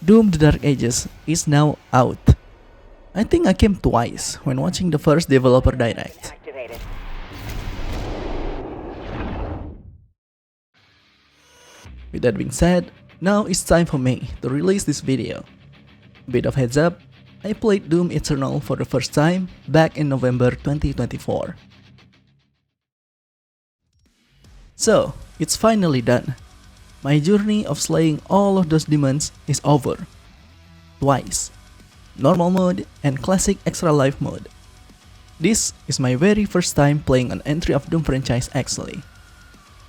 Doom The Dark Ages is now out. I think I came twice when watching the first developer direct. With that being said, now it's time for me to release this video. Bit of heads up, I played Doom Eternal for the first time back in November 2024. So, it's finally done. My journey of slaying all of those demons is over. Twice. Normal mode and classic extra life mode. This is my very first time playing an entry of Doom franchise actually.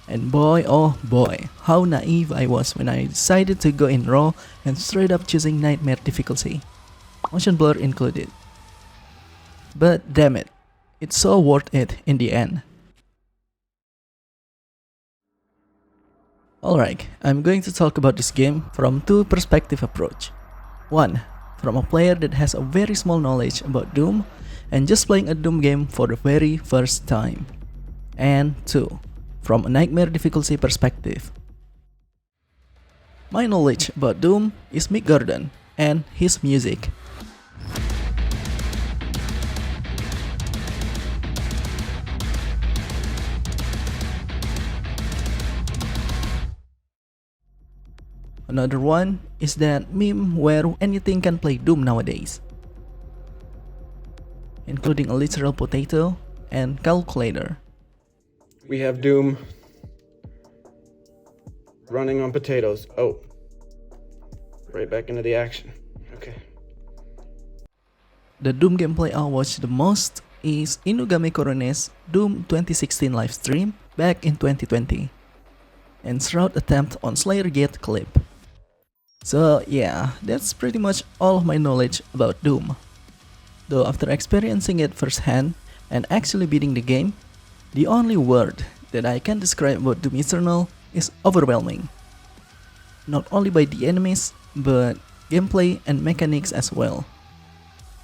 And boy oh boy, how naive I was when I decided to go in raw and straight up choosing nightmare difficulty, motion blur included. But damn it, it's so worth it in the end. Alright, I'm going to talk about this game from two perspective approach. One, from a player that has a very small knowledge about Doom and just playing a Doom game for the very first time. And two, from a nightmare difficulty perspective. My knowledge about Doom is Mick Gordon and his music. Another one is that meme where anything can play Doom nowadays, including a literal potato and calculator. We have Doom running on potatoes. Oh, right back into the action. Okay. The Doom gameplay I watched the most is 𝐍𝐢𝐠𝐴 Doom 2016 livestream back in 2020 and Shroud attempt on Slayer Gate clip. So yeah, that's pretty much all of my knowledge about Doom. Though after experiencing it firsthand and actually beating the game, the only word that I can describe about Doom Eternal is overwhelming. Not only by the enemies, but gameplay and mechanics as well.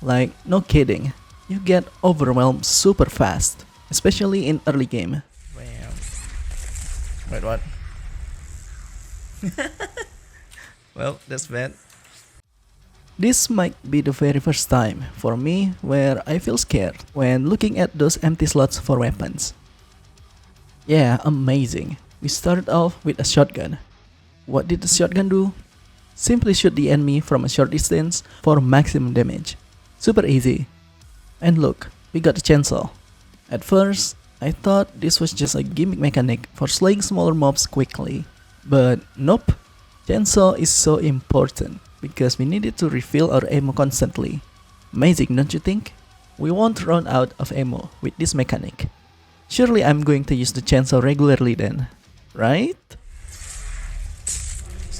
Like, no kidding, you get overwhelmed super fast, especially in early game. Wait, what? Well, that's bad. This might be the very first time for me where I feel scared when looking at those empty slots for weapons. Yeah, amazing. We started off with a shotgun. What did the shotgun do? Simply shoot the enemy from a short distance for maximum damage. Super easy. And look, we got a chainsaw. At first, I thought this was just a gimmick mechanic for slaying smaller mobs quickly. But nope. Chainsaw is so important because we needed to refill our ammo constantly. Amazing, don't you think? We won't run out of ammo with this mechanic. Surely I'm going to use the chainsaw regularly then, right?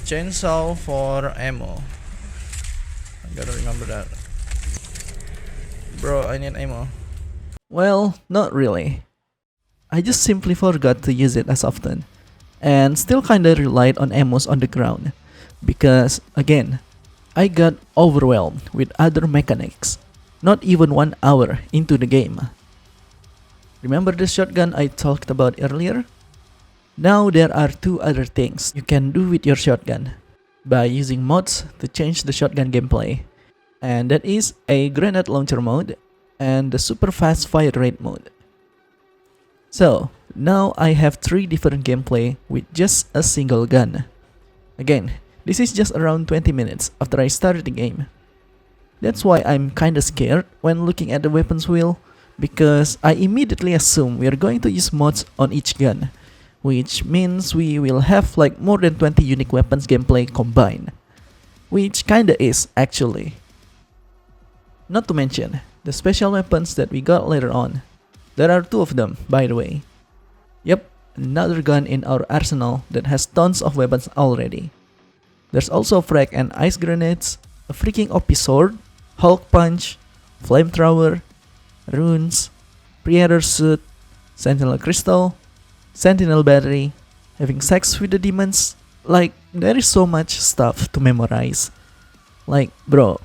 Chainsaw for ammo. I gotta remember that. Bro, I need ammo. Well, not really. I just simply forgot to use it as often. And still kinda relied on ammos on the ground. Because, again, I got overwhelmed with other mechanics. Not even 1 hour into the game. Remember the shotgun I talked about earlier? Now there are two other things you can do with your shotgun by using mods to change the shotgun gameplay. And that is a grenade launcher mode and the super fast fire rate mode. So, now I have 3 different gameplay with just a single gun. Again, this is just around 20 minutes after I started the game. That's why I'm kinda scared when looking at the weapons wheel, because I immediately assume we are going to use mods on each gun, which means we will have like more than 20 unique weapons gameplay combined. Which kinda is actually. Not to mention, the special weapons that we got later on. There are 2 of them, by the way. Yep, another gun in our arsenal that has tons of weapons already. There's also frag and ice grenades, a freaking OP sword, Hulk punch, flamethrower, runes, Predator suit, sentinel crystal, sentinel battery, having sex with the demons. Like, there is so much stuff to memorize. Like, bro,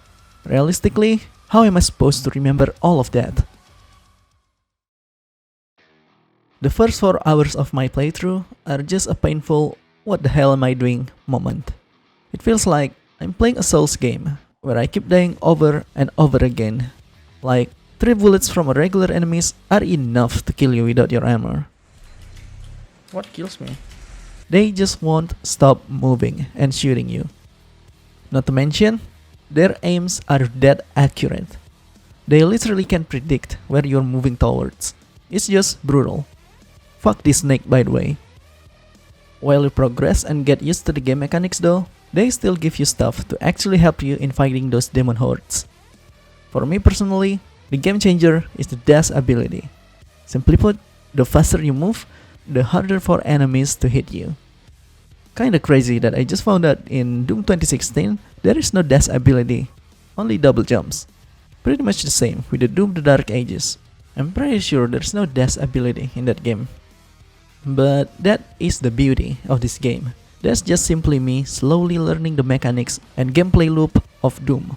realistically, how am I supposed to remember all of that? The first 4 hours of my playthrough are just a painful what the hell am I doing moment. It feels like I'm playing a Souls game where I keep dying over and over again. Like, 3 bullets from a regular enemies are enough to kill you without your armor. What kills me? They just won't stop moving and shooting you. Not to mention, their aims are that accurate. They literally can predict where you're moving towards. It's just brutal. Fuck this snake, by the way. While you progress and get used to the game mechanics though, they still give you stuff to actually help you in fighting those demon hordes. For me personally, the game changer is the dash ability. Simply put, the faster you move, the harder for enemies to hit you. Kinda crazy that I just found out in Doom 2016 there is no dash ability, only double jumps. Pretty much the same with the Doom the Dark Ages. I'm pretty sure there's no dash ability in that game. But that is the beauty of this game. That's just simply me slowly learning the mechanics and gameplay loop of Doom.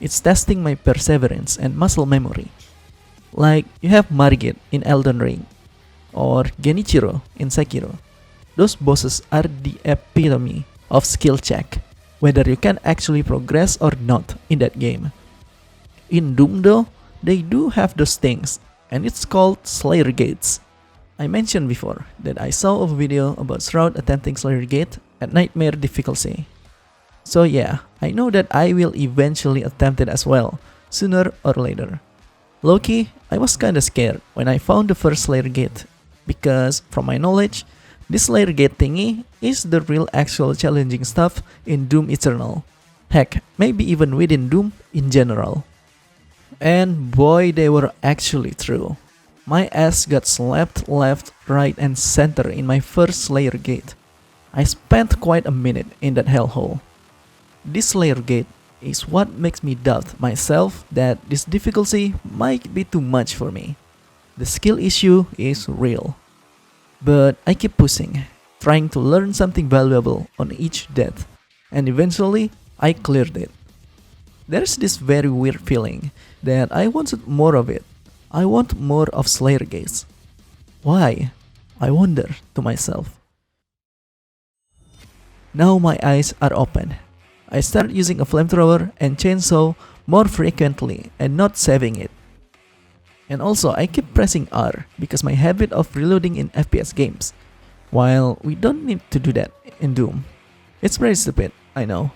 It's testing my perseverance and muscle memory. Like you have Margit in Elden Ring or Genichiro in Sekiro. Those bosses are the epitome of skill check, whether you can actually progress or not in that game. In Doom though, they do have those things, and it's called Slayer Gates. I mentioned before that I saw a video about Shroud attempting Slayer Gate at Nightmare difficulty. So yeah, I know that I will eventually attempt it as well, sooner or later. Low-key, I was kinda scared when I found the first Slayer Gate, because from my knowledge, this Slayer Gate thingy is the real actual challenging stuff in Doom Eternal. Heck, maybe even within Doom in general. And boy, they were actually true. My ass got slapped left, right and center in my first Slayer Gate. I spent quite a minute in that hellhole. This Slayer Gate is what makes me doubt myself that this difficulty might be too much for me. The skill issue is real. But I keep pushing, trying to learn something valuable on each death, and eventually I cleared it. There's this very weird feeling that I wanted more of it. I want more of Slayer Gates. Why? I wonder to myself. Now my eyes are open. I start using a flamethrower and chainsaw more frequently and not saving it. And also I keep pressing R because my habit of reloading in FPS games, while we don't need to do that in Doom. It's very stupid, I know.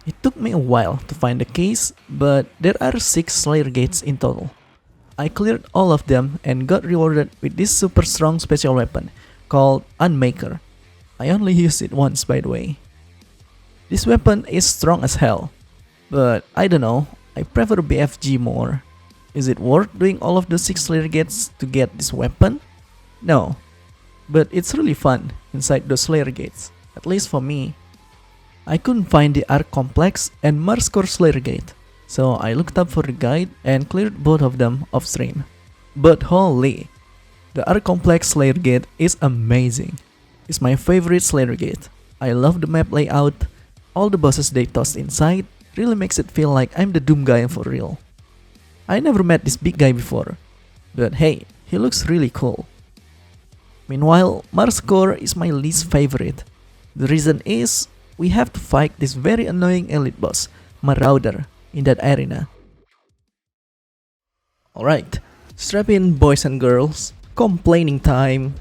It took me a while to find the keys, but there are 6 Slayer Gates in total. I cleared all of them and got rewarded with this super strong special weapon called Unmaker. I only used it once, by the way. This weapon is strong as hell, but I don't know, I prefer BFG more. Is it worth doing all of the 6 Slayer Gates to get this weapon? No, but it's really fun inside those Slayer Gates, at least for me. I couldn't find the Arc Complex and Marscore Slayer Gate, so I looked up for the guide and cleared both of them off stream. But holy, the Arc Complex Slayer Gate is amazing. It's my favorite Slayer Gate. I love the map layout, all the bosses they tossed inside really makes it feel like I'm the Doom guy for real. I never met this big guy before, but hey, he looks really cool. Meanwhile, Marscore is my least favorite. The reason is, we have to fight this very annoying elite boss, Marauder, in that arena. Alright, strap in boys and girls, complaining time.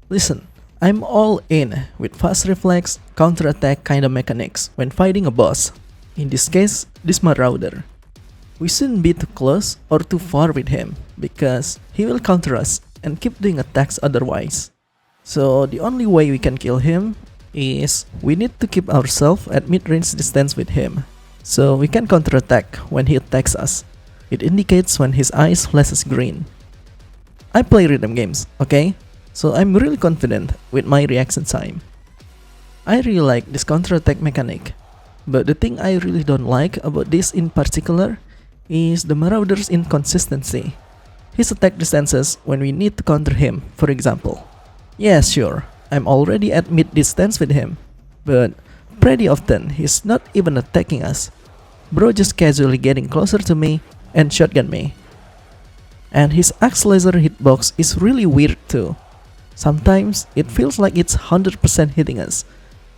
Listen, I'm all in with fast reflex, counter-attack kinda mechanics when fighting a boss. In this case, this Marauder. We shouldn't be too close or too far with him, because he will counter us and keep doing attacks otherwise. So the only way we can kill him is we need to keep ourselves at mid-range distance with him, so we can counter-attack when he attacks us. It indicates when his eyes flashes green. I play rhythm games, okay? So I'm really confident with my reaction time. I really like this counter-attack mechanic, but the thing I really don't like about this in particular is the Marauder's inconsistency. His attack distances when we need to counter him, for example. Yeah, sure, I'm already at mid-distance with him, but pretty often he's not even attacking us. Bro just casually getting closer to me and shotgun me. And his axe laser hitbox is really weird too. Sometimes it feels like it's 100% hitting us,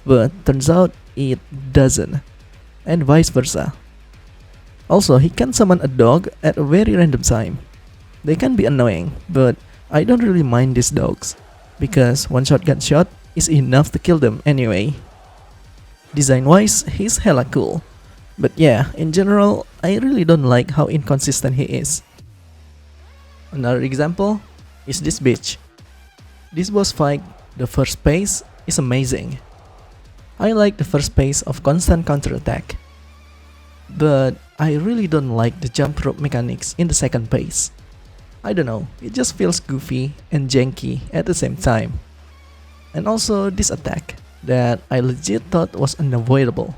but turns out it doesn't, and vice versa. Also, he can summon a dog at a very random time. They can be annoying, but I don't really mind these dogs, because one shotgun shot is enough to kill them anyway. Design wise, he's hella cool. But yeah, in general, I really don't like how inconsistent he is. Another example is this bitch. This boss fight, the first phase, is amazing. I like the first phase of constant counterattack. But I really don't like the jump rope mechanics in the second phase. I don't know, it just feels goofy and janky at the same time. And also this attack that I legit thought was unavoidable.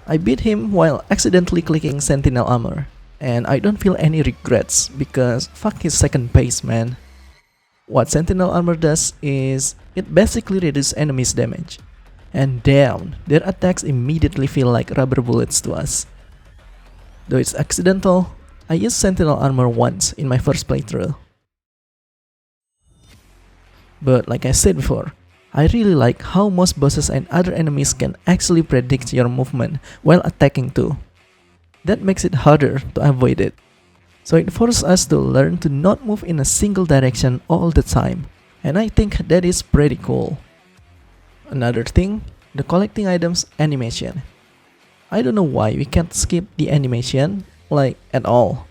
I beat him while accidentally clicking Sentinel Armor, and I don't feel any regrets because fuck his second phase, man. What Sentinel Armor does is, it basically reduces enemies' damage. And damn, their attacks immediately feel like rubber bullets to us. Though it's accidental, I used Sentinel Armor once in my first playthrough. But like I said before, I really like how most bosses and other enemies can actually predict your movement while attacking too. That makes it harder to avoid it. So it forces us to learn to not move in a single direction all the time, and I think that is pretty cool. Another thing, the collecting items animation. I don't know why we can't skip the animation, like at all,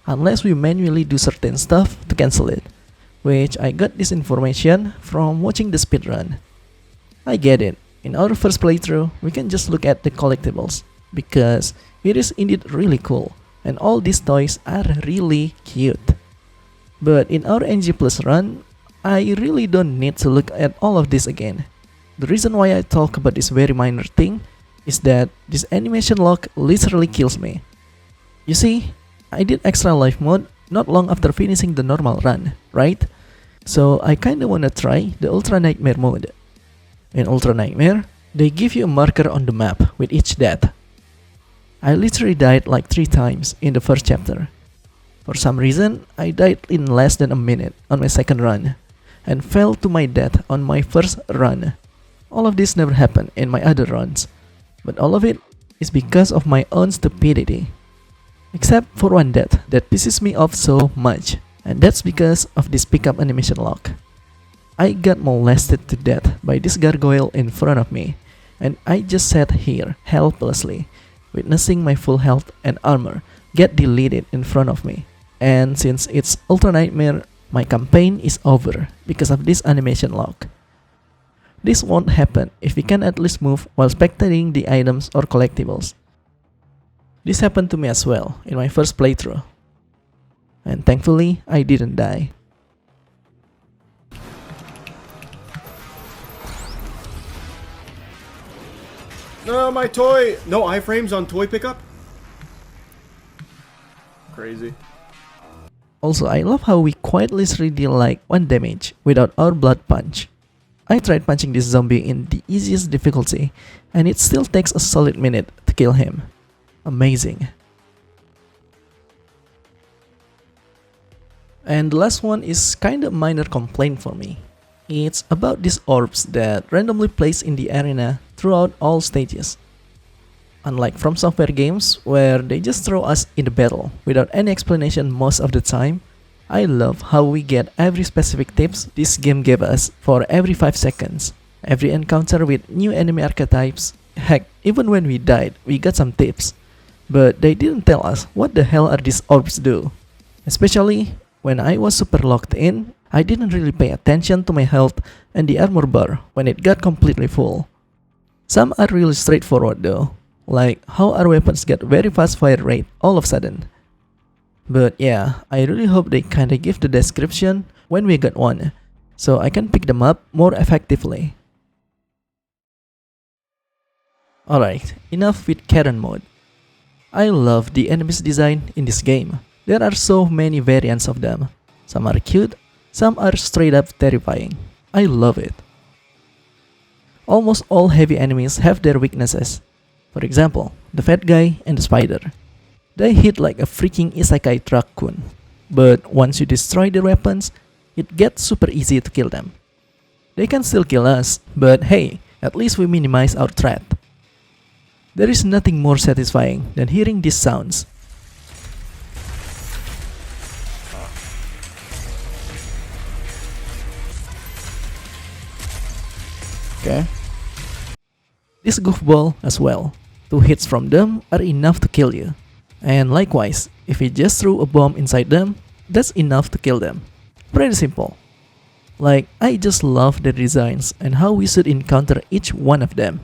unless we manually do certain stuff to cancel it, which I got this information from watching the speedrun. I get it, in our first playthrough, we can just look at the collectibles, because it is indeed really cool, and all these toys are really cute. But in our NG Plus run, I really don't need to look at all of this again. The reason why I talk about this very minor thing is that this animation lock literally kills me. You see, I did extra life mode not long after finishing the normal run, right? So I kinda wanna try the Ultra Nightmare mode. In Ultra Nightmare, they give you a marker on the map with each death. I literally died like 3 times in the first chapter. For some reason, I died in less than a minute on my second run, and fell to my death on my first run. All of this never happened in my other runs, but all of it is because of my own stupidity. Except for one death that pisses me off so much, and that's because of this pickup animation lock. I got molested to death by this gargoyle in front of me, and I just sat here helplessly, witnessing my full health and armor get deleted in front of me. And since it's Ultra Nightmare, my campaign is over because of this animation lock. This won't happen if we can at least move while spectating the items or collectibles. This happened to me as well in my first playthrough, and thankfully I didn't die. No, my toy! No iframes on toy pickup? Crazy. Also, I love how we quite literally deal like 1 damage without our blood punch. I tried punching this zombie in the easiest difficulty, and it still takes a solid minute to kill him. Amazing. And the last one is kinda a minor complaint for me. It's about these orbs that randomly place in the arena throughout all stages. Unlike From Software games, where they just throw us in the battle without any explanation most of the time, I love how we get every specific tips this game gave us for every 5 seconds. Every encounter with new enemy archetypes, heck, even when we died, we got some tips. But they didn't tell us what the hell are these orbs do. Especially when I was super locked in, I didn't really pay attention to my health and the armor bar when it got completely full. Some are really straightforward though, like how our weapons get very fast fire rate all of a sudden. But yeah, I really hope they kinda give the description when we get one, so I can pick them up more effectively. Alright, enough with Karen mode. I love the enemies design in this game. There are so many variants of them. Some are cute, some are straight up terrifying. I love it. Almost all heavy enemies have their weaknesses. For example, the fat guy and the spider. They hit like a freaking isekai truck-kun. But once you destroy their weapons, it gets super easy to kill them. They can still kill us, but hey, At least we minimize our threat. There is nothing more satisfying than hearing these sounds. Okay. This goofball as well. 2 hits from them are enough to kill you. And likewise, if you just threw a bomb inside them, that's enough to kill them. Pretty simple. Like, I just love the designs and how we should encounter each one of them.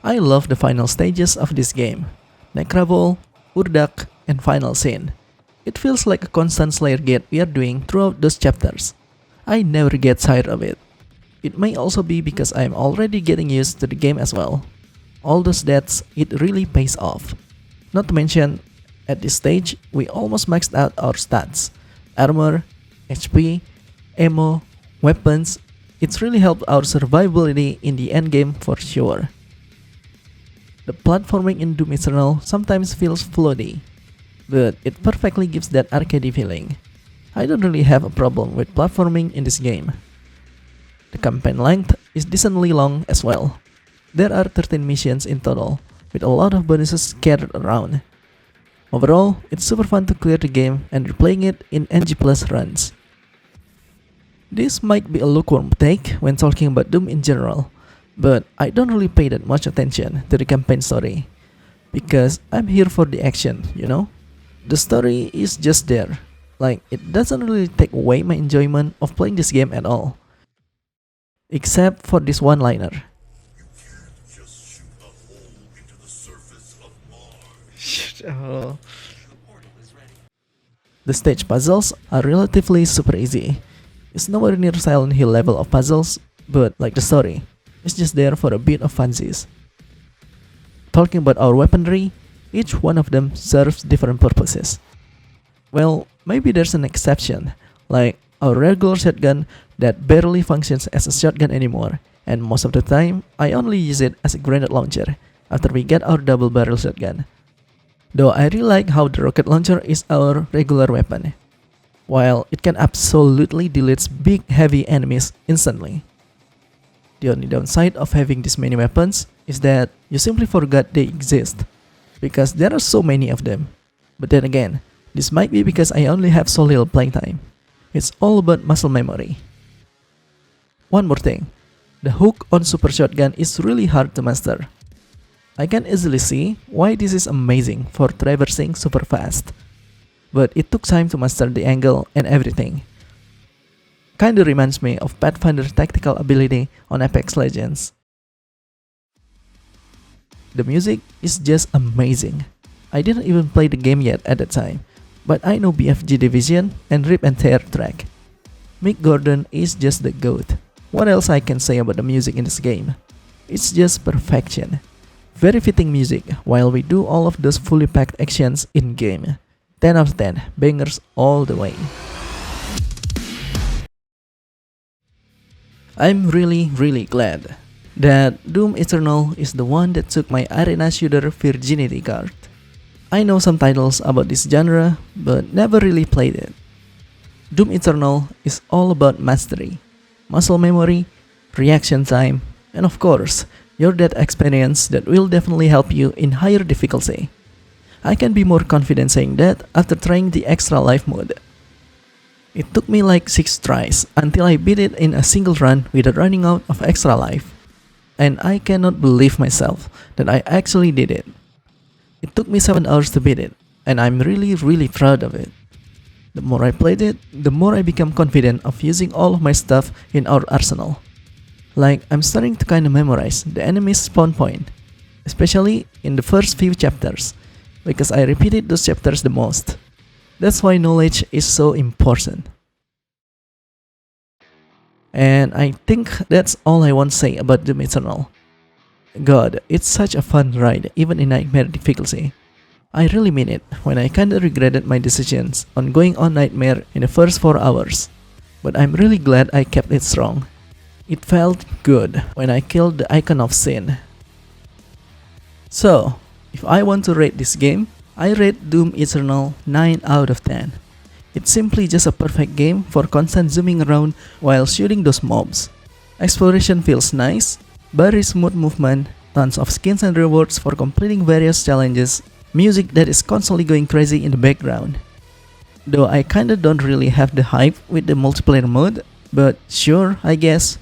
I love the final stages of this game. Necraball, Urdak, and final scene. It feels like a constant Slayer gate we are doing throughout those chapters. I never get tired of it. It may also be because I am already getting used to the game as well. All those deaths, it really pays off. Not to mention, at this stage, we almost maxed out our stats. Armor, HP, ammo, weapons. It's really helped our survivability in the endgame for sure. The platforming in Doom Eternal sometimes feels floaty, but it perfectly gives that arcadey feeling. I don't really have a problem with platforming in this game. The campaign length is decently long as well. There are 13 missions in total, with a lot of bonuses scattered around. Overall, it's super fun to clear the game and replaying it in NG Plus runs. This might be a lukewarm take when talking about Doom in general, but I don't really pay that much attention to the campaign story, because I'm here for the action, you know? The story is just there, like it doesn't really take away my enjoyment of playing this game at all. Except for this one-liner. The stage puzzles are relatively super easy. It's nowhere near Silent Hill level of puzzles, but like the story, it's just there for a bit of funsies. Talking about our weaponry, each one of them serves different purposes. Well, maybe there's an exception, like our regular shotgun that barely functions as a shotgun anymore, and most of the time, I only use it as a grenade launcher after we get our double barrel shotgun. Though I really like how the rocket launcher is our regular weapon, while it can absolutely delete big heavy enemies instantly. The only downside of having this many weapons is that you simply forgot they exist, because there are so many of them. But then again, this might be because I only have so little playtime. It's all about muscle memory. One more thing, the hook on Super Shotgun is really hard to master. I can easily see why this is amazing for traversing super fast, but it took time to master the angle and everything. Kinda reminds me of Pathfinder's tactical ability on Apex Legends. The music is just amazing. I didn't even play the game yet at the time, but I know BFG Division and Rip and Tear track. Mick Gordon is just the GOAT. What else I can say about the music in this game? It's just perfection. Very fitting music while we do all of those fully packed actions in game. 10 out of 10, bangers all the way. I'm really glad that Doom Eternal is the one that took my arena shooter virginity card. I know some titles about this genre, but never really played it. Doom Eternal is all about mastery, muscle memory, reaction time, and of course, your death experience that will definitely help you in higher difficulty. I can be more confident saying that after trying the extra life mode. It took me like 6 tries until I beat it in a single run without running out of extra life. And I cannot believe myself that I actually did it. It took me 7 hours to beat it, and I'm really proud of it. The more I played it, the more I become confident of using all of my stuff in our arsenal. Like, I'm starting to kinda memorize the enemy's spawn point, especially in the first few chapters, because I repeated those chapters the most. That's why knowledge is so important. And I think that's all I want to say about Doom Eternal. God, it's such a fun ride even in Nightmare difficulty. I really mean it when I kinda regretted my decisions on going on Nightmare in the first 4 hours. But I'm really glad I kept it strong. It felt good when I killed the icon of sin. So, if I want to rate this game, I rate Doom Eternal 9 out of 10. It's simply just a perfect game for constant zooming around while shooting those mobs. Exploration feels nice, very smooth movement, tons of skins and rewards for completing various challenges, music that is constantly going crazy in the background. Though I kinda don't really have the hype with the multiplayer mode, but sure, I guess.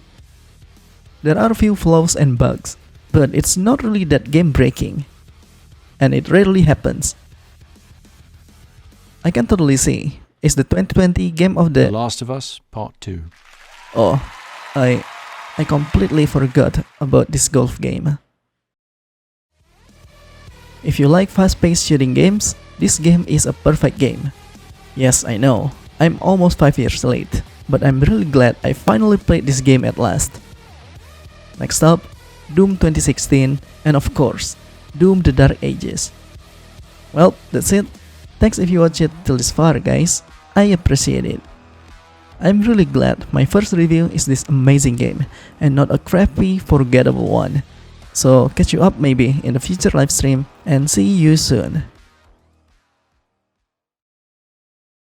There are a few flaws and bugs, but it's not really that game breaking. And it rarely happens. I can totally see. It's the 2020 game of The the... Last of Us Part 2. Oh, I completely forgot about this golf game. If you like fast-paced shooting games, this game is a perfect game. Yes, I know, I'm almost 5 years late, but I'm really glad I finally played this game at last. Next up, Doom 2016, and of course, Doom the Dark Ages. Well, that's it. Thanks if you watched it till this far, guys. I appreciate it. I'm really glad my first review is this amazing game and not a crappy, forgettable one. So catch you up maybe in the future livestream and see you soon.